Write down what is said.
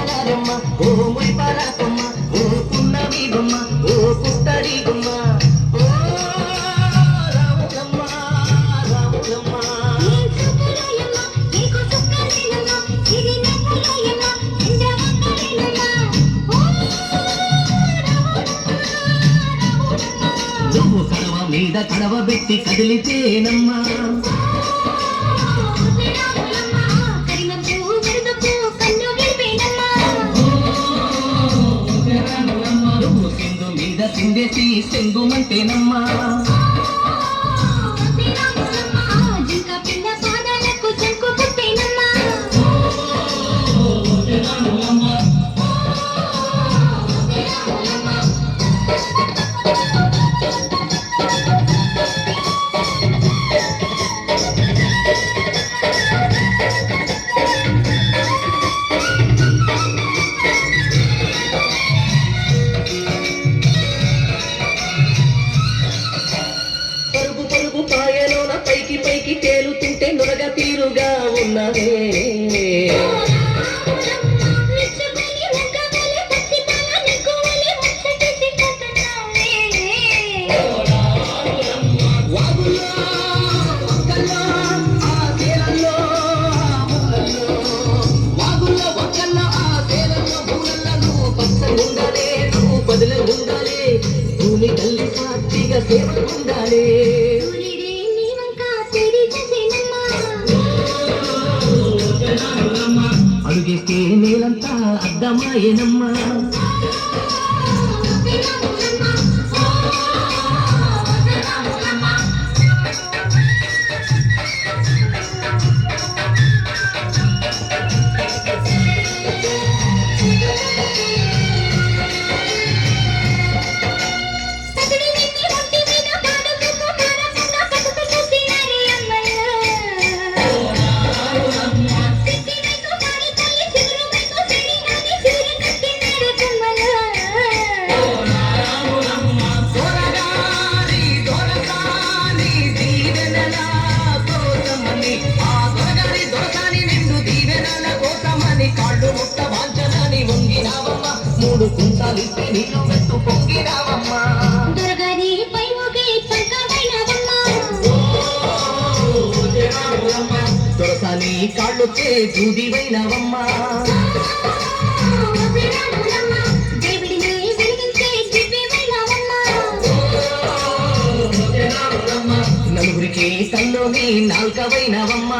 బంగారమ్మ ఓ మురిపాలకమ్మ ఓ పున్నమి బొమ్మ ఓ పుట్టడి బొమ్మ ఓ రాములమ్మ రాములమ్మ నువ్వు కడవ మీద కడవ పెట్టి కదిలితేనమ్మా నువ్వు సింధు మీద సిందేసి సెంగుమంటేనమ్మా పాయలోన పైకి పైకి తేలుతుంటే నురగ తీరుగా ఉన్నదే బదులు ఉండాలి భూమి తల్లి సాక్షిగా సేవ ఉండాలి అడుగేస్తే నేలంతా అద్దమాయేనమ్మా కాళ్ళు ముట్ట వాంచనాని వంగినావమ్మ మూడు కుంటాలిస్తే నీళ్ళు మెట్టు పొంగినావమ్మ దొరసాని కాళ్ళొచ్చే దూదివైనవమ్మ నలుగురికి కల్లోని నాల్కవైనవమ్మ